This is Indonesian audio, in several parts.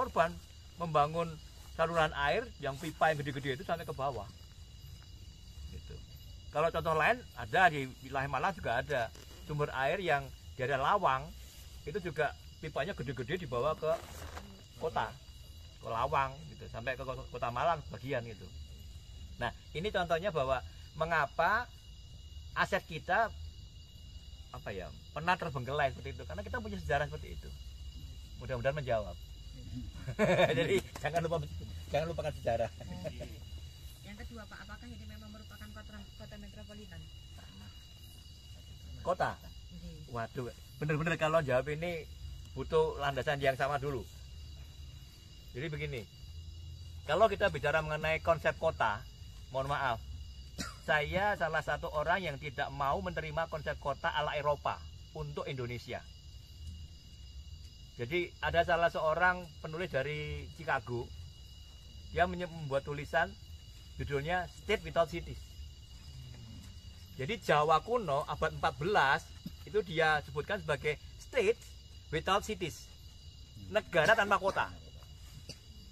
korban membangun saluran air yang pipa yang gede-gede itu sampai ke bawah. Gitu. Kalau contoh lain ada di wilayah Malang juga ada sumber air yang di area Lawang itu juga pipanya gede-gede dibawa ke kota, ke Lawang gitu, sampai ke kota Malang bagian gitu. Nah, ini contohnya bahwa mengapa aset kita pernah terbengkelai seperti itu, karena kita punya sejarah seperti itu. Mudah-mudahan menjawab. Jadi jangan lupakan sejarah. Yang kedua Pak, apakah ini memang merupakan kota metropolitan? Kota? Waduh, bener-bener kalau jawab ini butuh landasan yang sama dulu. Jadi begini, kalau kita bicara mengenai konsep kota, mohon maaf, saya salah satu orang yang tidak mau menerima konsep kota ala Eropa untuk Indonesia. Jadi ada salah seorang penulis dari Chicago, dia membuat tulisan judulnya State Without Cities. Jadi Jawa kuno abad 14 itu dia sebutkan sebagai State Without Cities, negara tanpa kota.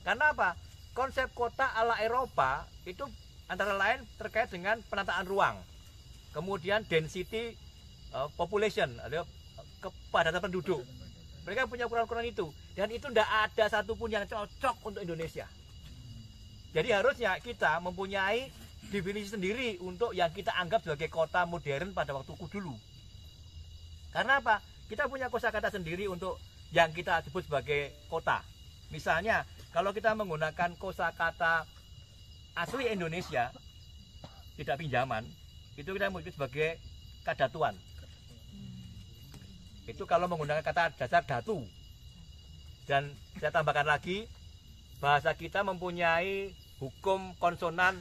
Karena apa? Konsep kota ala Eropa itu antara lain terkait dengan penataan ruang, kemudian density population, ada kepadatan penduduk. Mereka punya ukuran-ukuran itu, dan itu tidak ada satupun yang cocok untuk Indonesia. Jadi harusnya kita mempunyai definisi sendiri untuk yang kita anggap sebagai kota modern pada waktuku dulu. Karena apa? Kita punya kosakata sendiri untuk yang kita sebut sebagai kota. Misalnya, kalau kita menggunakan kosakata asli Indonesia, tidak pinjaman, itu kita menyebut sebagai kadatuan. Itu kalau menggunakan kata dasar datu. Dan saya tambahkan lagi, bahasa kita mempunyai hukum konsonan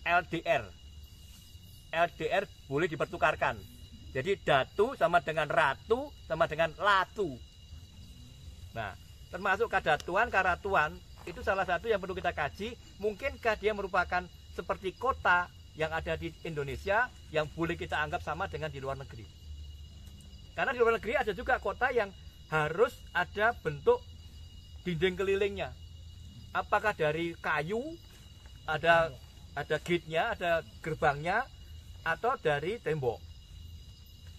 LDR. LDR boleh dipertukarkan. Jadi datu sama dengan ratu sama dengan latu. Nah, termasuk kadatuan, karatuan, itu salah satu yang perlu kita kaji. Mungkinkah dia merupakan seperti kota yang ada di Indonesia yang boleh kita anggap sama dengan di luar negeri. Karena di luar negeri ada juga kota yang harus ada bentuk dinding kelilingnya. Apakah dari kayu, ada gate-nya, ada gerbangnya, atau dari tembok.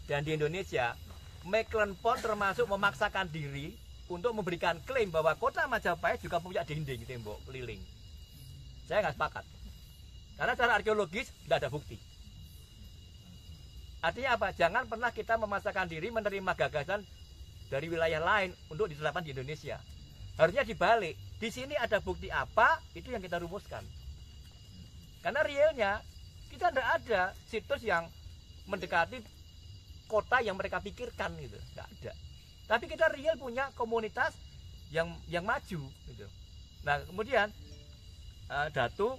Dan di Indonesia, Mecklenburg termasuk memaksakan diri untuk memberikan klaim bahwa kota Majapahit juga punya dinding tembok keliling. Saya nggak sepakat. Karena secara arkeologis tidak ada bukti. Artinya apa? Jangan pernah kita memaksakan diri menerima gagasan dari wilayah lain untuk diterapkan di Indonesia. Harusnya dibalik. Di sini ada bukti apa, itu yang kita rumuskan. Karena realnya, kita tidak ada situs yang mendekati kota yang mereka pikirkan gitu. Nggak ada. Tapi kita real punya komunitas yang maju gitu. Nah, kemudian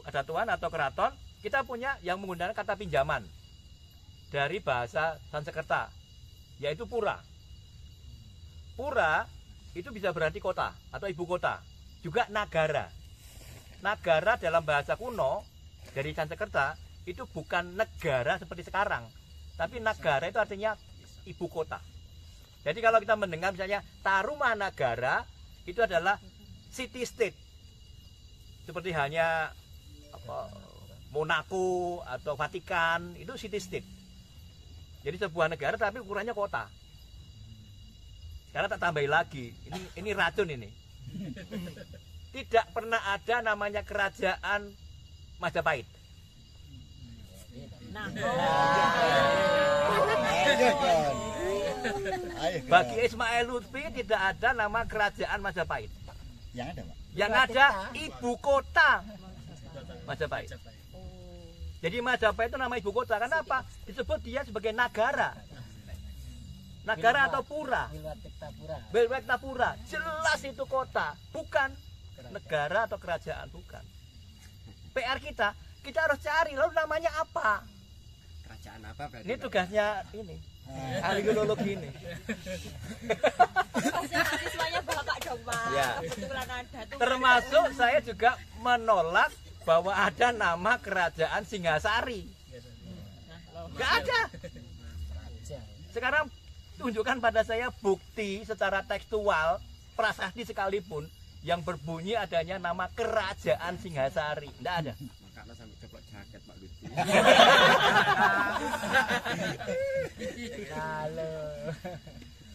datuan atau keraton, kita punya yang menggunakan kata pinjaman dari bahasa Sanskerta, yaitu pura. Pura itu bisa berarti kota atau ibu kota, juga nagara. Nagara dalam bahasa kuno dari Sanskerta itu bukan negara seperti sekarang, tapi nagara itu artinya ibu kota. Jadi kalau kita mendengar misalnya Tarumanagara, itu adalah city state, seperti hanya Monaco atau Vatikan, itu city state. Jadi sebuah negara tapi ukurannya kota. Sekarang tak tambahin lagi, ini racun ini. Tidak pernah ada namanya kerajaan Majapahit. Nah, bagi Ismail Lutfi tidak ada nama kerajaan Majapahit. Yang ada, Pak? Yang ada ibu kota Majapahit. Jadi Majapahit itu nama ibu kota. Kenapa? Disebut dia sebagai nagara. Nagara atau pura. Wilwaktapura. Jelas itu kota, bukan negara atau kerajaan, bukan. PR kita harus cari lalu namanya apa. Kerajaan apa berarti? Ini tugasnya ini. Ahli geologi ini. siswanya Bapak dong, Pak. Ya. Kebetulan ada tuh. Termasuk saya juga menolak bahwa ada nama kerajaan Singasari. Nggak ada. Sekarang tunjukkan pada saya bukti secara tekstual prasasti sekalipun yang berbunyi adanya nama Kerajaan Singhasari. Tidak ada. Makanya sampai ceplok jaket Pak Lutfi. Halo.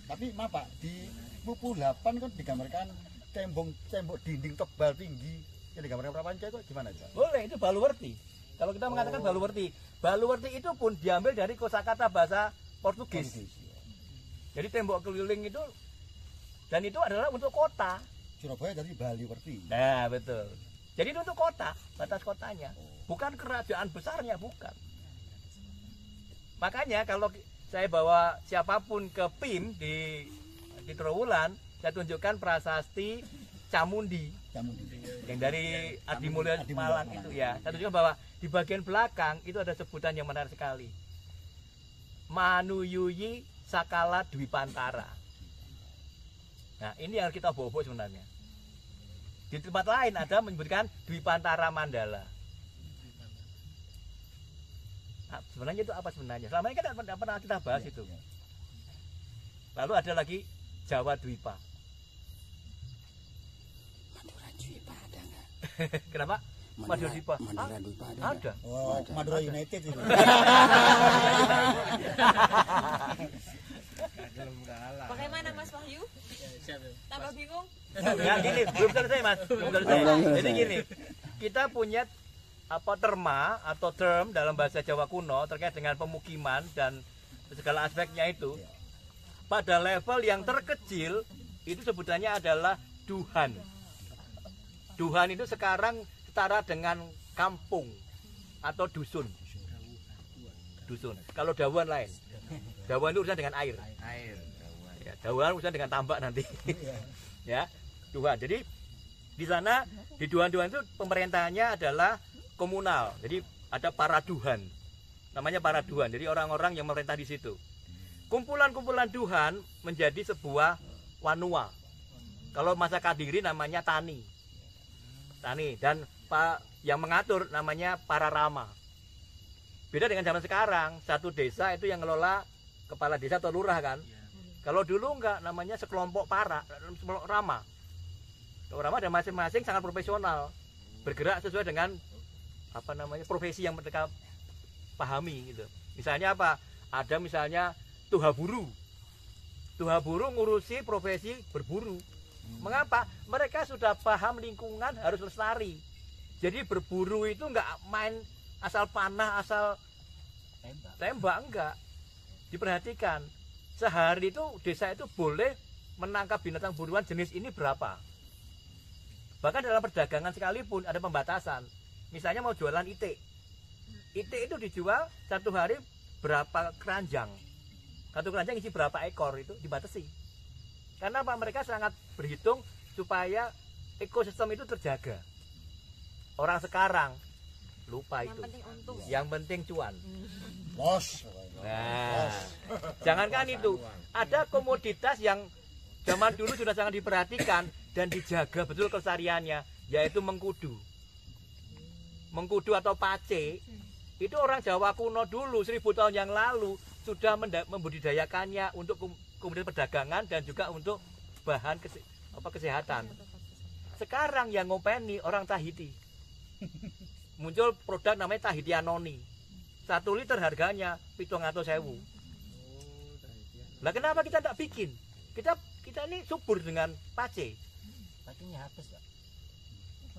Tapi maaf Pak, di buku 8 kan digambarkan tembok dinding tebal tinggi. Yang digambarkan Prapanca itu gimana aja? Boleh, itu Baluwerti. Kalau kita mengatakan Baluwerti, Baluwerti itu pun diambil dari kosakata bahasa Portugis. Jadi tembok keliling itu, dan itu adalah untuk kota. Surabaya dari Baliwerti. Nah, betul. Jadi itu untuk kota, batas kotanya. Bukan kerajaan besarnya, bukan. Makanya kalau saya bawa siapapun ke PIM di Trowulan, saya tunjukkan prasasti Camundi. Yang dari Adi Mulya Malang itu ya. Saya tunjukkan bahwa di bagian belakang itu ada sebutan yang menarik sekali. Manuyuyi Sakala Dwipantara. Nah, ini yang kita bawa sebenarnya. Di tempat lain ada menyebutkan Dwipantara Mandala. Nah, sebenarnya itu apa sebenarnya? Selama ini kan tidak pernah kita bahas itu. Lalu ada lagi Jawa Dwipa. Madura Dwipa ada nggak? Kenapa? Madura Dwipa. Madura Dwipa Ada. Oh, Madura United itu. Bagaimana Mas Wahyu? Tambah bingung? Ya gini, belum selesai Mas. Belum selesai. Jadi gini, kita punya terma atau term dalam bahasa Jawa kuno terkait dengan pemukiman dan segala aspeknya itu. Pada level yang terkecil itu sebutannya adalah duhan. Duhan itu sekarang setara dengan kampung atau dusun. Dusun. Kalau dawuhan lain. Dawuhan itu urusan dengan air. Ya, dawuhan urusan dengan tambak nanti. Ya, duhan. Jadi di sana di duhan-duhan itu pemerintahannya adalah komunal. Jadi ada para duhan. Namanya para duhan. Jadi orang-orang yang memerintah di situ. Kumpulan-kumpulan duhan menjadi sebuah wanua. Kalau masa Kadiri namanya tani. Tani dan yang mengatur namanya para rama. Beda dengan zaman sekarang, satu desa itu yang ngelola kepala desa atau lurah kan. Kalau dulu enggak, namanya sekelompok rama. Rama dan masing-masing sangat profesional, bergerak sesuai dengan profesi yang mereka pahami gitu. Misalnya apa? Ada misalnya tuhaburu. Tuhaburu ngurusi profesi berburu. Mengapa? Mereka sudah paham lingkungan harus lestari. Jadi berburu itu enggak main asal panah, asal tembak enggak. Diperhatikan. Sehari itu desa itu boleh menangkap binatang buruan jenis ini berapa. Bahkan dalam perdagangan sekalipun ada pembatasan. Misalnya mau jualan itik. Itik itu dijual satu hari berapa keranjang. Satu keranjang isi berapa ekor itu dibatasi. Karena apa? Mereka sangat berhitung supaya ekosistem itu terjaga. Orang sekarang lupa itu. Yang penting untung. Yang penting cuan. Los. Nah, jangankan itu, ada komoditas yang zaman dulu sudah sangat diperhatikan dan dijaga betul kelestariannya, yaitu mengkudu. Mengkudu atau pace, itu orang Jawa kuno dulu 1000 tahun yang lalu sudah membudidayakannya untuk kemudian perdagangan dan juga untuk bahan kesehatan. Sekarang yang ngopeni orang Tahiti. Muncul produk namanya Tahiti Anoni. 1 liter harganya 700.000. Lah kenapa kita tidak bikin? Kita ini subur dengan pace. Pacenya habis, Pak.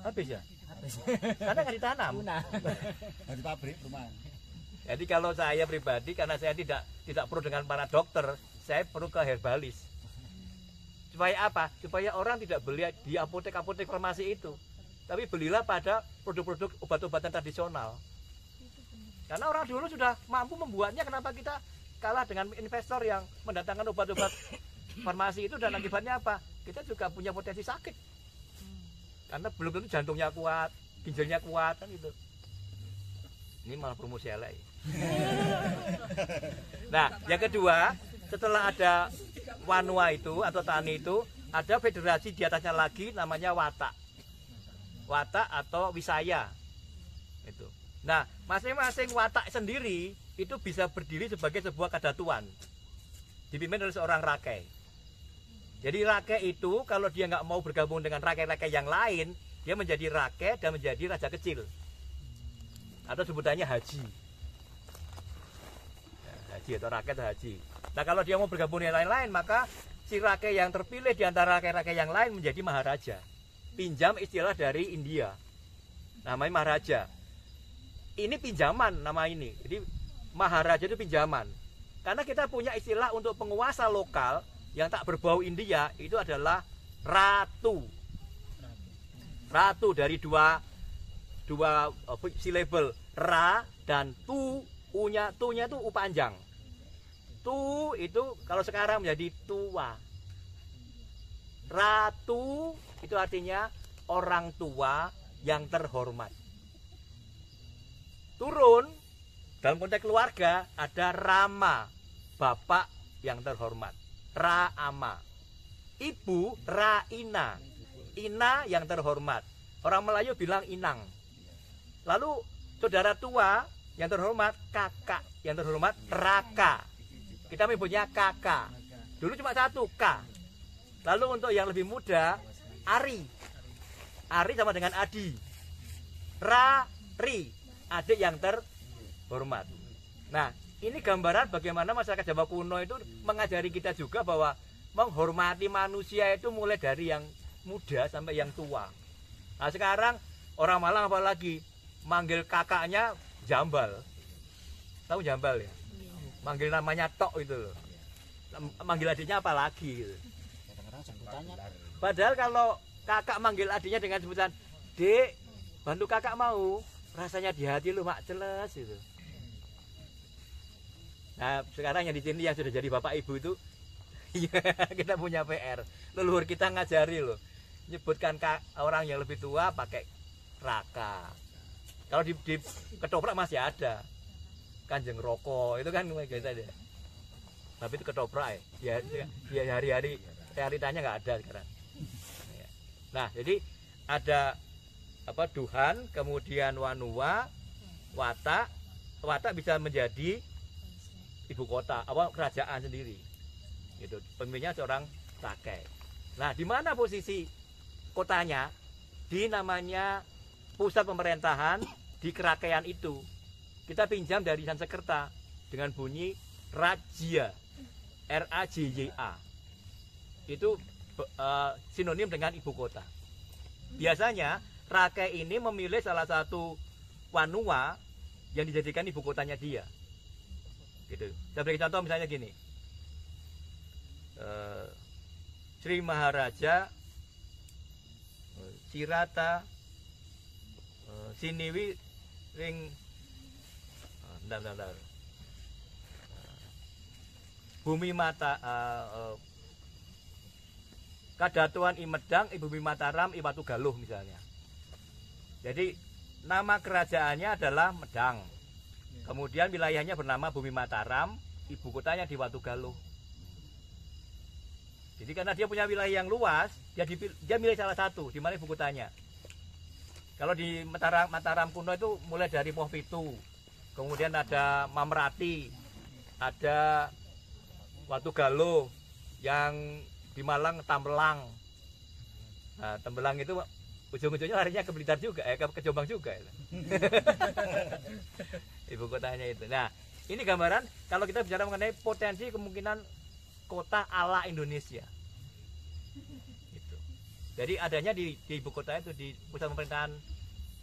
Habis ya? Habis. Karena nggak ditanam. Dari pabrik rumah. Jadi kalau saya pribadi, karena saya tidak perlu dengan para dokter, saya perlu ke herbalis. Supaya apa? Supaya orang tidak beli di apotek-apotek farmasi itu, tapi belilah pada produk-produk obat-obatan tradisional. Karena orang dulu sudah mampu membuatnya, kenapa kita kalah dengan investor yang mendatangkan obat-obat farmasi itu, dan akibatnya apa? Kita juga punya potensi sakit. Karena belum tentu jantungnya kuat, ginjalnya kuat kan itu. Ini malah promosi elek. Nah, yang kedua, setelah ada wanua itu atau tani itu, ada federasi di atasnya lagi namanya watak. Watak atau wisaya. Itu. Nah, masing-masing watak sendiri itu bisa berdiri sebagai sebuah kadatuan. Dipimpin oleh seorang rakai. Jadi rakyat itu kalau dia nggak mau bergabung dengan rakyat-rakyat yang lain, dia menjadi rakyat dan menjadi raja kecil. Atau sebutannya haji. Ya, haji atau rakyat atau haji. Nah kalau dia mau bergabung dengan lain-lain, maka si rakyat yang terpilih di antara rakyat-rakyat yang lain menjadi maharaja. Pinjam istilah dari India. Namanya maharaja. Ini pinjaman nama ini. Jadi maharaja itu pinjaman. Karena kita punya istilah untuk penguasa lokal yang tak berbau India itu adalah ratu. Ratu dari dua silabel, ra dan tu. Tu-nya itu u panjang. Tu itu kalau sekarang menjadi tua. Ratu itu artinya orang tua yang terhormat. Turun dalam konteks keluarga ada Rama, bapak yang terhormat. Ra-ama. Ibu Ra-ina. Ina yang terhormat. Orang Melayu bilang inang. Lalu saudara tua yang terhormat, kakak yang terhormat, raka. Kita menyebutnya kakak. Dulu cuma satu, K. Lalu untuk yang lebih muda, Ari. Ari sama dengan Adi. Ri, adik yang terhormat. Nah, ini gambaran bagaimana masyarakat Jawa kuno itu mengajari kita juga bahwa menghormati manusia itu mulai dari yang muda sampai yang tua. Nah sekarang orang Malang apalagi manggil kakaknya jambal. Tahu jambal ya? Manggil namanya tok itu loh. Manggil adiknya apa lagi gitu. Padahal kalau kakak manggil adiknya dengan sebutan Dek, bantu kakak mau, rasanya di hati lu mak celes gitu. Nah sekarang yang di sini yang sudah jadi bapak ibu itu kita punya PR. Leluhur kita ngajari loh, nyebutkan orang yang lebih tua pakai raka. Kalau di ketoprak masih ada kanjeng rokok itu kan gitu aja. Tapi itu ketoprak ya. Dia hari-hari realitanya nggak ada sekarang. Nah jadi ada apa duhan, kemudian wanua, watak. Watak bisa menjadi ibu kota, apa kerajaan sendiri. Gitu. Pemimpinnya seorang rakyat. Nah, di mana posisi kotanya? Di namanya pusat pemerintahan di kerakaian itu. Kita pinjam dari Sanskerta dengan bunyi Rajya. R-A-J-Y-A. Itu sinonim dengan ibu kota. Biasanya rakyat ini memilih salah satu wanua yang dijadikan ibu kotanya dia. Gitu. Saya beri contoh misalnya gini. Sri Maharaja Cirata Siniwi ring Bumi Mata Kadatuan Imedang Ibu Bumi Mataram Iwatu Galuh misalnya. Jadi nama kerajaannya adalah Medang. Kemudian wilayahnya bernama Bumi Mataram, ibu kotanya di Watu Galuh. Jadi karena dia punya wilayah yang luas, dia milih salah satu di mana ibu kotanya. Kalau di Mataram kuno itu mulai dari Poh Pitu, kemudian ada Mamrati, ada Watu Galuh, yang di Malang Tambelang. Nah, Tembelang itu ujung-ujungnya larinya ke Blitar juga, ke Jombang juga. Ibu kotanya itu. Nah, ini gambaran kalau kita bicara mengenai potensi kemungkinan kota ala Indonesia. Gitu. Jadi adanya di ibu kota itu di pusat pemerintahan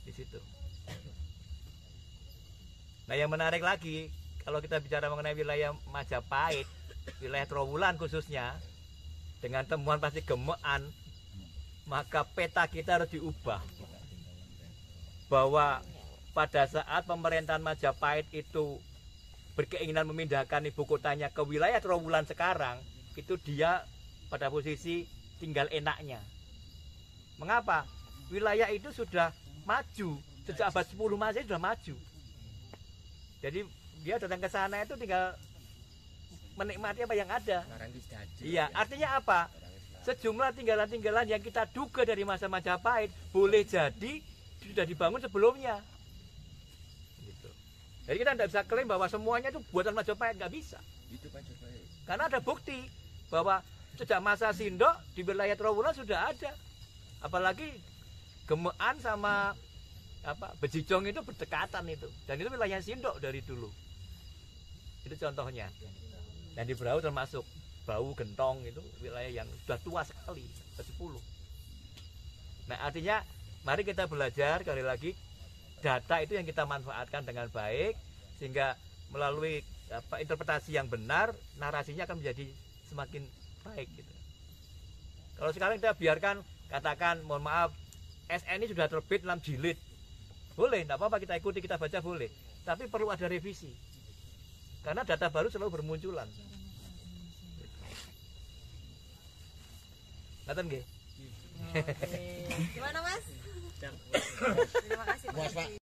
di situ. Nah, yang menarik lagi kalau kita bicara mengenai wilayah Majapahit, wilayah Trowulan khususnya dengan temuan pasti gemekan, maka peta kita harus diubah. Bahwa pada saat pemerintahan Majapahit itu berkeinginan memindahkan ibu kotanya ke wilayah Trowulan sekarang, itu dia pada posisi tinggal enaknya. Mengapa? Wilayah itu sudah maju, sejak abad 10 Masehi sudah maju. Jadi dia datang ke sana itu tinggal menikmati apa yang ada. Iya, artinya apa? Sejumlah tinggalan-tinggalan yang kita duga dari masa Majapahit boleh jadi sudah dibangun sebelumnya. Jadi kita tidak bisa klaim bahwa semuanya itu buatan Majapahit, nggak bisa. Karena ada bukti bahwa sejak masa Sindok di wilayah Trowulan sudah ada. Apalagi Gemean sama Bejijong itu berdekatan itu. Dan itu wilayah Sindok dari dulu. Itu contohnya. Dan di Berau termasuk Bau Gentong itu wilayah yang sudah tua sekali, ke-10. Nah, artinya mari kita belajar sekali lagi, data itu yang kita manfaatkan dengan baik sehingga melalui interpretasi yang benar, narasinya akan menjadi semakin baik gitu. Kalau sekarang kita biarkan, katakan mohon maaf, SN ini sudah terbit 6 jilid. Boleh, tidak apa-apa, kita ikuti, kita baca boleh. Tapi perlu ada revisi. Karena data baru selalu bermunculan. Ngaten nggih? Gimana Mas? Terima kasih. Puas, Pak.